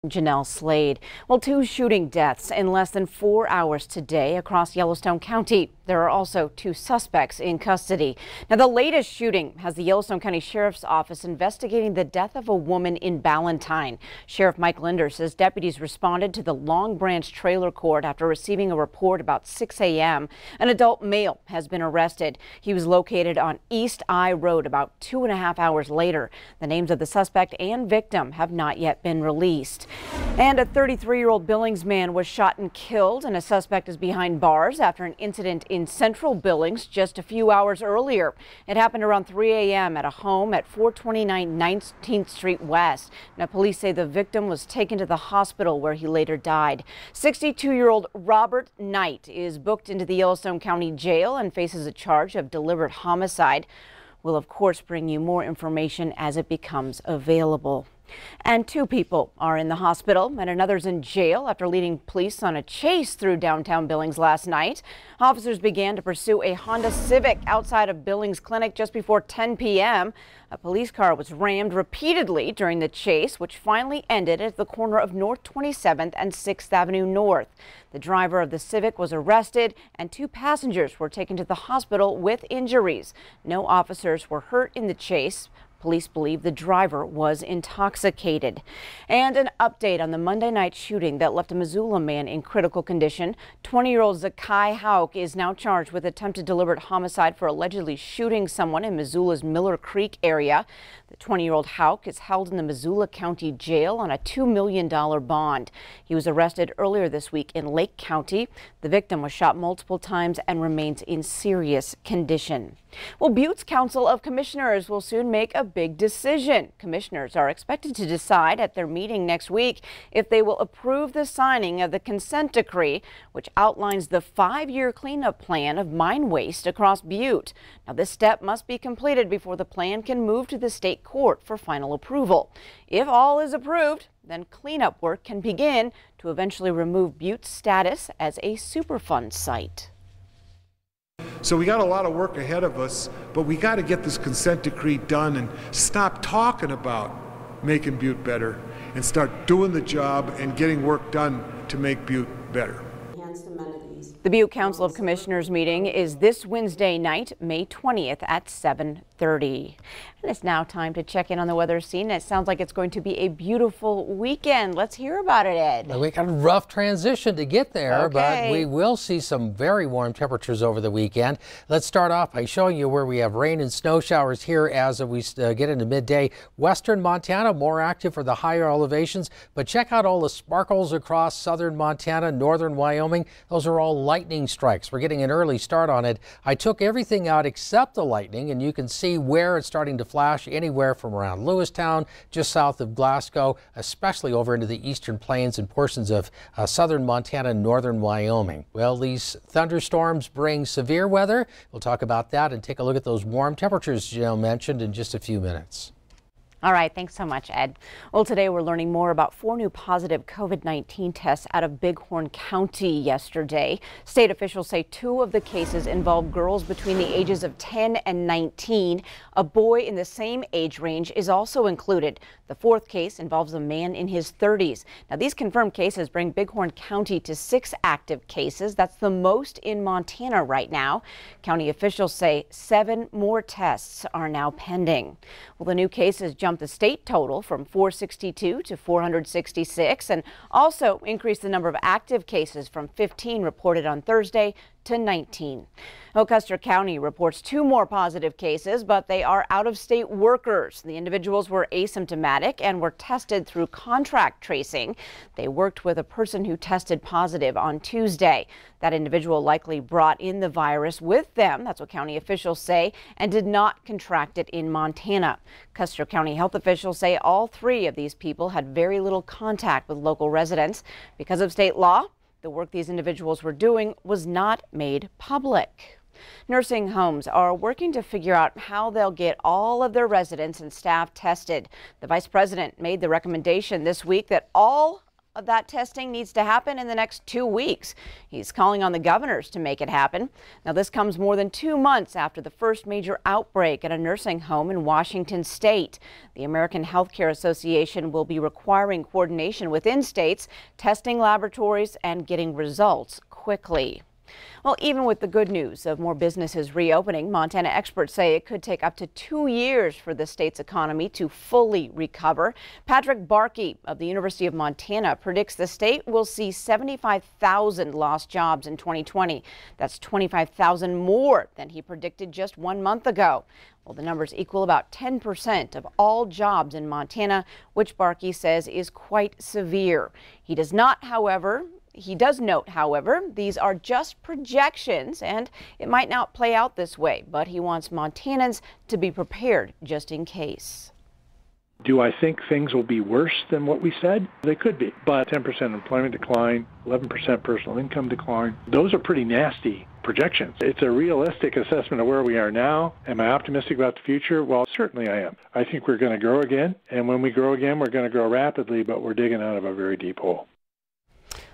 Janelle Slade. Well, 2 shooting deaths in less than 4 hours today across Yellowstone County. There are also 2 suspects in custody. Now, the latest shooting has the Yellowstone County Sheriff's Office investigating the death of a woman in Ballantyne. Sheriff Mike Linder says deputies responded to the Long Branch trailer court after receiving a report about 6 a.m. An adult male has been arrested. He was located on East I Road about 2.5 hours later. The names of the suspect and victim have not yet been released. And a 33-year-old Billings man was shot and killed, and a suspect is behind bars after an incident in Central Billings just a few hours earlier. It happened around 3 a.m. at a home at 429 19th Street West. Now, police say the victim was taken to the hospital where he later died. 62-year-old Robert Knight is booked into the Yellowstone County Jail and faces a charge of deliberate homicide. We'll, of course, bring you more information as it becomes available. And 2 people are in the hospital and another's in jail after leading police on a chase through downtown Billings last night. Officers began to pursue a Honda Civic outside of Billings Clinic just before 10 p.m. A police car was rammed repeatedly during the chase, which finally ended at the corner of North 27th and 6th Avenue North. The driver of the Civic was arrested and 2 passengers were taken to the hospital with injuries. No officers were hurt in the chase. Police believe the driver was intoxicated. And an update on the Monday night shooting that left a Missoula man in critical condition. 20-year-old Zakai Hauk is now charged with attempted deliberate homicide for allegedly shooting someone in Missoula's Miller Creek area. The 20-year-old Hauk is held in the Missoula County Jail on a $2 million bond. He was arrested earlier this week in Lake County. The victim was shot multiple times and remains in serious condition. Well, Butte's Council of Commissioners will soon make a big decision. Commissioners are expected to decide at their meeting next week if they will approve the signing of the consent decree, which outlines the 5-year cleanup plan of mine waste across Butte. Now, this step must be completed before the plan can move to the state court for final approval. If all is approved, then cleanup work can begin to eventually remove Butte's status as a Superfund site. So we got a lot of work ahead of us, but we got to get this consent decree done and stop talking about making Butte better and start doing the job and getting work done to make Butte better. The Butte Council of Commissioners meeting is this Wednesday night, May 20th at 7:30. And it's now time to check in on the weather scene. It sounds like it's going to be a beautiful weekend. Let's hear about it, Ed. We got a rough transition to get there, Okay. but we will see some very warm temperatures over the weekend. Let's start off by showing you where we have rain and snow showers here as we get into midday. Western Montana, more active for the higher elevations, but check out all the sparkles across southern Montana, northern Wyoming. Those are all lightning strikes. We're getting an early start on it. I took everything out except the lightning, and you can see where it's starting to flash anywhere from around Lewistown, just south of Glasgow, especially over into the eastern plains and portions of southern Montana and northern Wyoming. Well, these thunderstorms bring severe weather. We'll talk about that and take a look at those warm temperatures Janelle mentioned in just a few minutes. All right, thanks so much, Ed. Well, today we're learning more about 4 new positive COVID-19 tests out of Bighorn County yesterday. State officials say 2 of the cases involve girls between the ages of 10 and 19. A boy in the same age range is also included. The 4th case involves a man in his 30s. Now, these confirmed cases bring Bighorn County to 6 active cases. That's the most in Montana right now. County officials say 7 more tests are now pending. Well, the new cases jumped the state total from 462 to 466 and also increased the number of active cases from 15 reported on Thursday to 19. Custer County reports 2 more positive cases, but they are out-of-state workers. The individuals were asymptomatic and were tested through contract tracing. They worked with a person who tested positive on Tuesday. That individual likely brought in the virus with them, that's what county officials say, and did not contract it in Montana. Custer County health officials say all 3 of these people had very little contact with local residents. Because of state law, the work these individuals were doing was not made public. Nursing homes are working to figure out how they'll get all of their residents and staff tested. The vice president made the recommendation this week that all that testing needs to happen in the next 2 weeks. He's calling on the governors to make it happen. Now, this comes more than 2 months after the first major outbreak at a nursing home in Washington state. The American Healthcare Association will be requiring coordination within states, testing laboratories, and getting results quickly. Well, even with the good news of more businesses reopening, Montana experts say it could take up to 2 years for the state's economy to fully recover. Patrick Barkey of the University of Montana predicts the state will see 75,000 lost jobs in 2020. That's 25,000 more than he predicted just 1 month ago. Well, the numbers equal about 10% of all jobs in Montana, which Barkey says is quite severe. He does note, however, these are just projections and it might not play out this way, but he wants Montanans to be prepared just in case. Do I think things will be worse than what we said? They could be, but 10% employment decline, 11% personal income decline, those are pretty nasty projections. It's a realistic assessment of where we are now. Am I optimistic about the future? Well, certainly I am. I think we're going to grow again, and when we grow again, we're going to grow rapidly, but we're digging out of a very deep hole.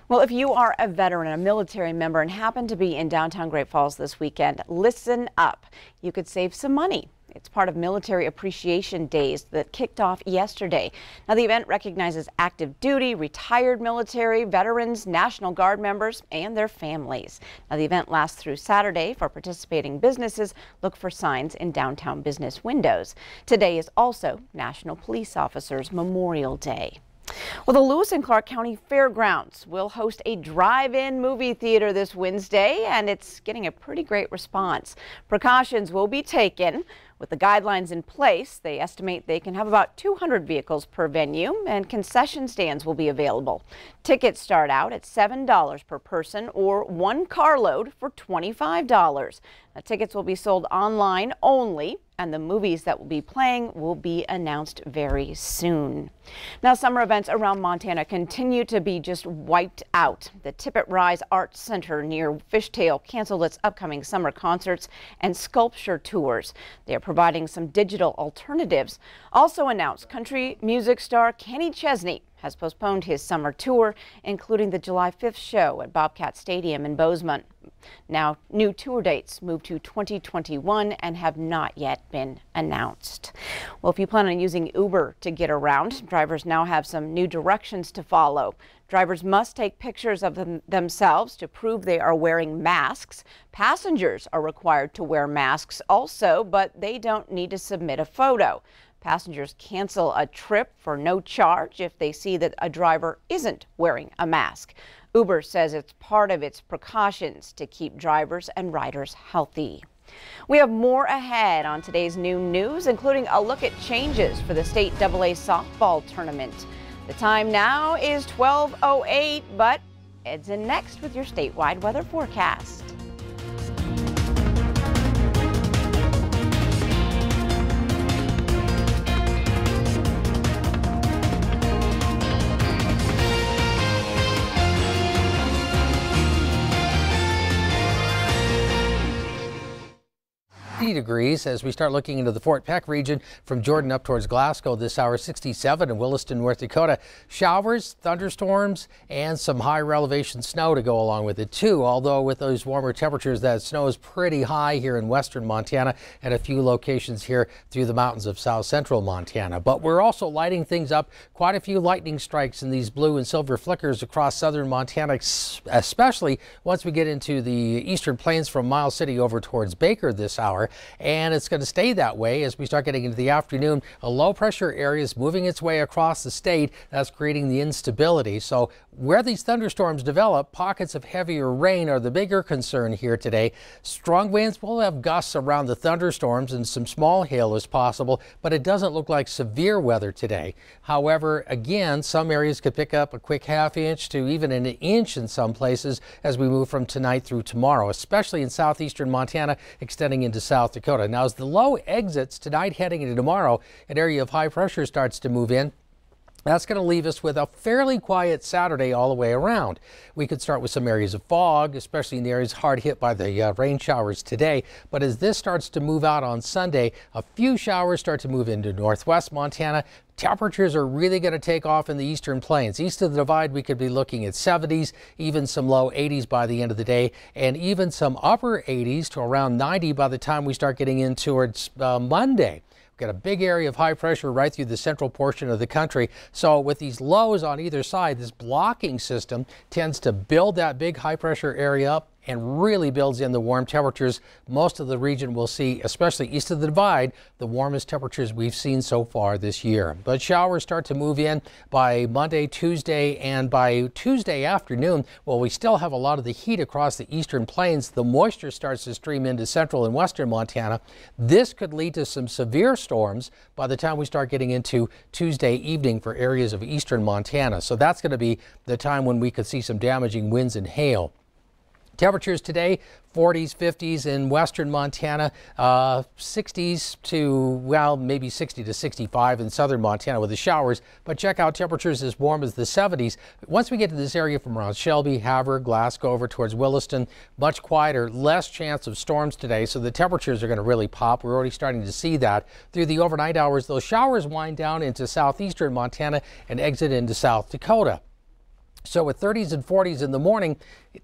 Well, if you are a veteran, a military member, and happen to be in downtown Great Falls this weekend, listen up. You could save some money. It's part of Military Appreciation Days that kicked off yesterday. Now, the event recognizes active duty, retired military, veterans, National Guard members, and their families. Now, the event lasts through Saturday. For participating businesses, look for signs in downtown business windows. Today is also National Police Officers Memorial Day. Well, the Lewis and Clark County Fairgrounds will host a drive-in movie theater this Wednesday, and it's getting a pretty great response. Precautions will be taken. With the guidelines in place, they estimate they can have about 200 vehicles per venue, and concession stands will be available. Tickets start out at $7 per person or 1 carload for $25. Now, tickets will be sold online only, and the movies that will be playing will be announced very soon. Now, summer events around Montana continue to be just wiped out. The Tippett Rise Arts Center near Fishtail canceled its upcoming summer concerts and sculpture tours. They are providing some digital alternatives. Also announced, country music star Kenny Chesney has postponed his summer tour, including the July 5th show at Bobcat Stadium in Bozeman. Now, new tour dates move to 2021 and have not yet been announced. Well, if you plan on using Uber to get around, drivers now have some new directions to follow. Drivers must take pictures of themselves to prove they are wearing masks. Passengers are required to wear masks also, but they don't need to submit a photo. Passengers cancel a trip for no charge if they see that a driver isn't wearing a mask. Uber says it's part of its precautions to keep drivers and riders healthy. We have more ahead on today's noon news, including a look at changes for the state AA softball tournament. The time now is 12:08, but Ed's in next with your statewide weather forecast. Degrees as we start looking into the Fort Peck region from Jordan up towards Glasgow this hour. 67 in Williston, North Dakota. Showers, thunderstorms, and some higher elevation snow to go along with it too. Although with those warmer temperatures, that snow is pretty high here in western Montana and a few locations here through the mountains of south central Montana. But we're also lighting things up. Quite a few lightning strikes in these blue and silver flickers across southern Montana, especially once we get into the eastern plains from Miles City over towards Baker this hour. And it's going to stay that way as we start getting into the afternoon. A low pressure area is moving its way across the state. That's creating the instability. So where these thunderstorms develop, pockets of heavier rain are the bigger concern here today. Strong winds will have gusts around the thunderstorms and some small hail is possible, but it doesn't look like severe weather today. However, again, some areas could pick up a quick ½ inch to even an inch in some places as we move from tonight through tomorrow, especially in southeastern Montana, extending into South Dakota. Now, as the low exits tonight heading into tomorrow, an area of high pressure starts to move in. That's going to leave us with a fairly quiet Saturday all the way around. We could start with some areas of fog, especially in the areas hard hit by the rain showers today. But as this starts to move out on Sunday, a few showers start to move into northwest Montana. Temperatures are really going to take off in the eastern plains. East of the divide, we could be looking at 70s, even some low 80s by the end of the day, and even some upper 80s to around 90 by the time we start getting in towards Monday. We've got a big area of high pressure right through the central portion of the country. So with these lows on either side, this blocking system tends to build that big high pressure area up and really builds in the warm temperatures. Most of the region will see, especially east of the divide, the warmest temperatures we've seen so far this year. But showers start to move in by Monday, Tuesday, and by Tuesday afternoon, while we still have a lot of the heat across the eastern plains, the moisture starts to stream into central and western Montana. This could lead to some severe storms by the time we start getting into Tuesday evening for areas of eastern Montana. So that's going to be the time when we could see some damaging winds and hail. Temperatures today, 40s, 50s in western Montana, 60s to, well, maybe 60 to 65 in southern Montana with the showers. But check out temperatures as warm as the 70s. Once we get to this area from around Shelby, Havre, Glasgow over towards Williston, much quieter, less chance of storms today. So the temperatures are going to really pop. We're already starting to see that through the overnight hours. Those showers wind down into southeastern Montana and exit into South Dakota. So with 30s and 40s in the morning,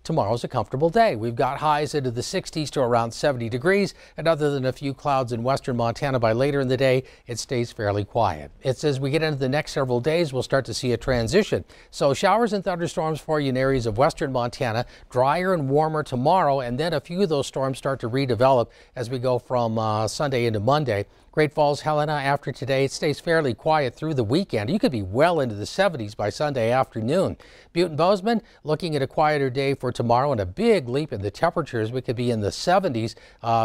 tomorrow's a comfortable day. We've got highs into the 60s to around 70 degrees, and other than a few clouds in western Montana by later in the day, it stays fairly quiet. It's as we get into the next several days, we'll start to see a transition. So showers and thunderstorms for you in areas of western Montana, drier and warmer tomorrow, and then a few of those storms start to redevelop as we go from Sunday into Monday. Great Falls, Helena, after today, it stays fairly quiet through the weekend. You could be well into the 70s by Sunday afternoon. Butte and Bozeman, looking at a quieter day for tomorrow and a big leap in the temperatures. We could be in the 70s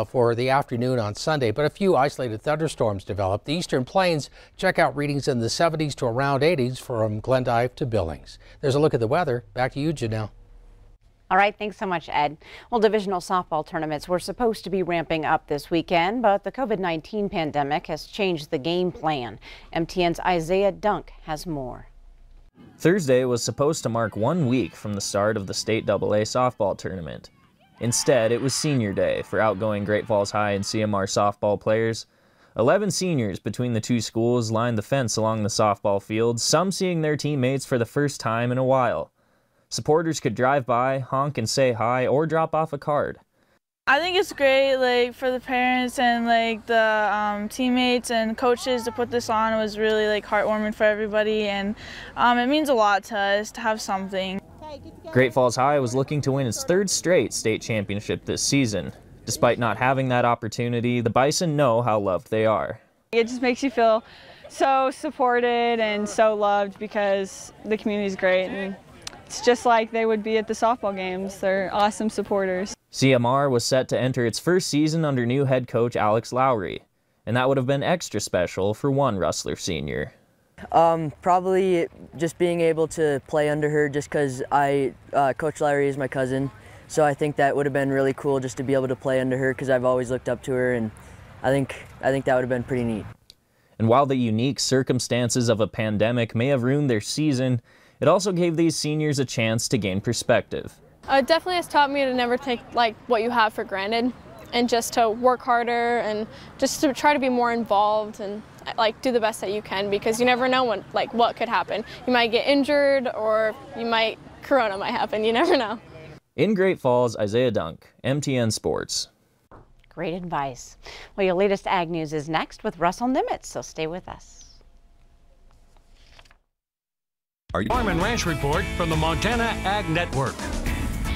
for the afternoon on Sunday, but a few isolated thunderstorms develop. The eastern plains, check out readings in the 70s to around 80s from Glendive to Billings. There's a look at the weather. Back to you, Janelle. All right, thanks so much, Ed. Well, divisional softball tournaments were supposed to be ramping up this weekend, but the COVID-19 pandemic has changed the game plan. MTN's Isaiah Dunk has more. Thursday was supposed to mark 1 week from the start of the state AA softball tournament. Instead, it was senior day for outgoing Great Falls High and CMR softball players. 11 seniors between the two schools lined the fence along the softball field, some seeing their teammates for the first time in a while. Supporters could drive by, honk and say hi, or drop off a card. I think it's great, for the parents and the teammates and coaches to put this on. It was really heartwarming for everybody, and it means a lot to us to have something. Great Falls High was looking to win its third straight state championship this season. Despite not having that opportunity, the Bison know how loved they are. It just makes you feel so supported and so loved because the community's great. And it's just like they would be at the softball games. They're awesome supporters. CMR was set to enter its first season under new head coach Alex Lowry, and that would have been extra special for one Rustler senior. Probably just being able to play under her just because Coach Lowry is my cousin. So I think that would have been really cool just to be able to play under her because I've always looked up to her, and I think that would have been pretty neat. And while the unique circumstances of a pandemic may have ruined their season, it also gave these seniors a chance to gain perspective. It definitely has taught me to never take what you have for granted, and just to work harder and just to try to be more involved and do the best that you can, because you never know what could happen. You might get injured, or corona might happen. You never know. In Great Falls, Isaiah Dunk, MTN Sports. Great advice. Well, your latest Ag News is next with Russell Nimitz, so stay with us. Farm and Ranch Report from the Montana Ag Network.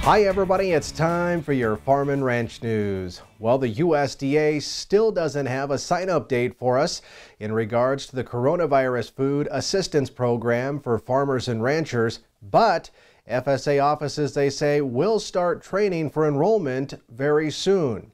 Hi everybody, it's time for your Farm and Ranch News. Well, the USDA still doesn't have a sign-up date for us in regards to the Coronavirus Food Assistance Program for farmers and ranchers, but FSA offices, they say, will start training for enrollment very soon.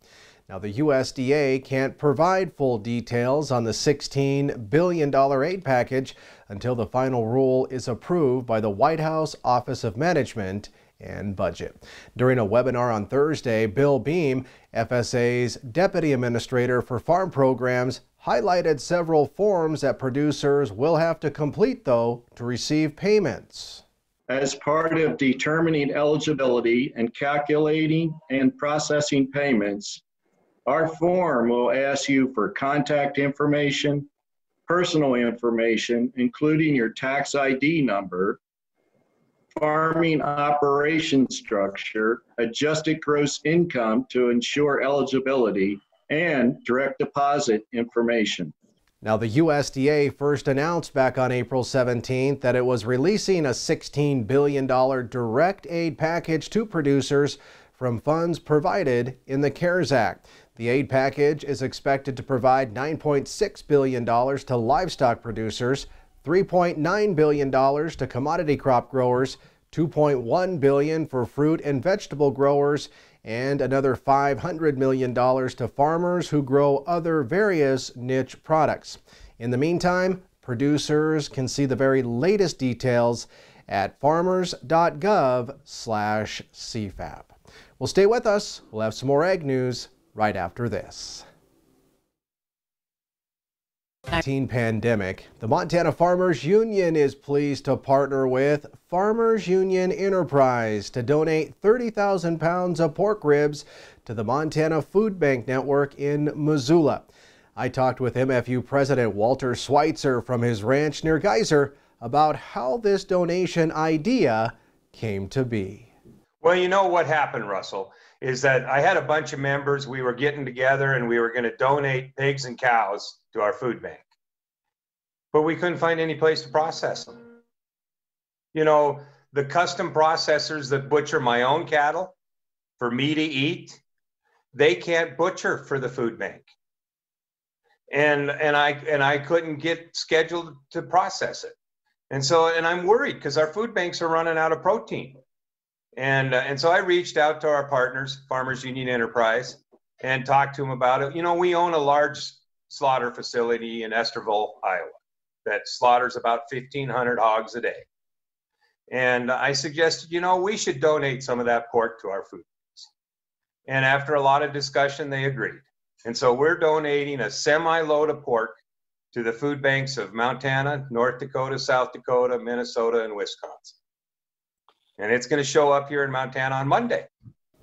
Now, the USDA can't provide full details on the $16 billion aid package until the final rule is approved by the White House Office of Management and Budget. During a webinar on Thursday, Bill Beam, FSA's Deputy Administrator for Farm Programs, highlighted several forms that producers will have to complete, though, to receive payments. As part of determining eligibility and calculating and processing payments, our form will ask you for contact information, personal information, including your tax ID number, farming operation structure, adjusted gross income to ensure eligibility, and direct deposit information. Now, the USDA first announced back on April 17th that it was releasing a $16 billion direct aid package to producers from funds provided in the CARES Act. The aid package is expected to provide $9.6 billion to livestock producers, $3.9 billion to commodity crop growers, $2.1 billion for fruit and vegetable growers, and another $500 million to farmers who grow other various niche products. In the meantime, producers can see the very latest details at farmers.gov/CFAP. Well, stay with us. We'll have some more ag news right after this. COVID-19 pandemic. The Montana Farmers Union is pleased to partner with Farmers Union Enterprise to donate 30,000 pounds of pork ribs to the Montana Food Bank Network in Missoula. I talked with MFU President Walter Schweitzer from his ranch near Geyser about how this donation idea came to be. Well, you know what happened, Russell, is that I had a bunch of members. We were getting together and we were going to donate pigs and cows to our food bank. But we couldn't find any place to process them. You know, the custom processors that butcher my own cattle for me to eat, they can't butcher for the food bank. And I couldn't get scheduled to process it. And I'm worried because our food banks are running out of protein. And so I reached out to our partners, Farmers Union Enterprise, and talked to them about it. You know, we own a large slaughter facility in Esterville, Iowa, that slaughters about 1,500 hogs a day. And I suggested, you know, we should donate some of that pork to our food banks. And after a lot of discussion, they agreed. And so we're donating a semi-load of pork to the food banks of Montana, North Dakota, South Dakota, Minnesota, and Wisconsin. And it's going to show up here in Montana on Monday.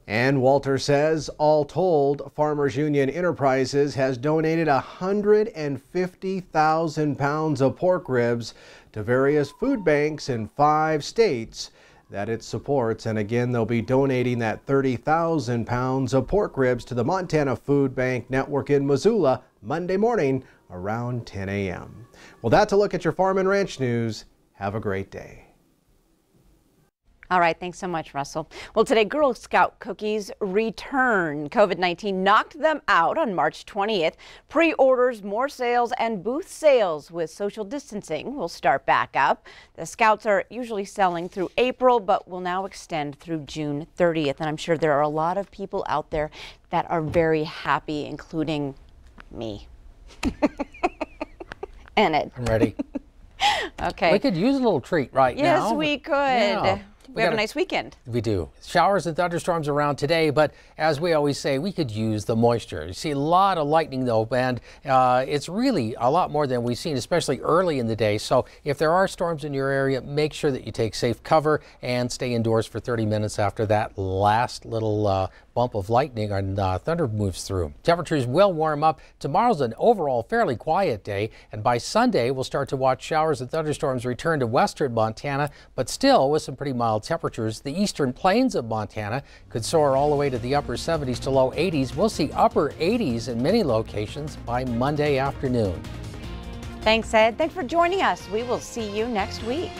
And Walter says, all told, Farmers Union Enterprises has donated 150,000 pounds of pork ribs to various food banks in 5 states that it supports. And again, they'll be donating that 30,000 pounds of pork ribs to the Montana Food Bank Network in Missoula Monday morning around 10 a.m. Well, that's a look at your farm and ranch news. Have a great day. All right, thanks so much, Russell. Well, today, Girl Scout cookies return. COVID-19 knocked them out on March 20th. Pre-orders, more sales, and booth sales with social distancing will start back up. The Scouts are usually selling through April, but will now extend through June 30th. And I'm sure there are a lot of people out there that are very happy, including me. And Ed. I'm ready. Okay. We could use a little treat right now. Yes, we could. Yeah. We have a nice weekend. We do. Showers and thunderstorms around today, but as we always say, we could use the moisture. You see a lot of lightning though, and it's really a lot more than we've seen, especially early in the day. So if there are storms in your area, make sure that you take safe cover and stay indoors for 30 minutes after that last little bump of lightning and thunder moves through. Temperatures will warm up. Tomorrow's an overall fairly quiet day, and by Sunday we'll start to watch showers and thunderstorms return to western Montana, but still with some pretty mild temperatures. The eastern plains of Montana could soar all the way to the upper 70s to low 80s. We'll see upper 80s in many locations by Monday afternoon. Thanks, Ed. Thanks for joining us. We will see you next week.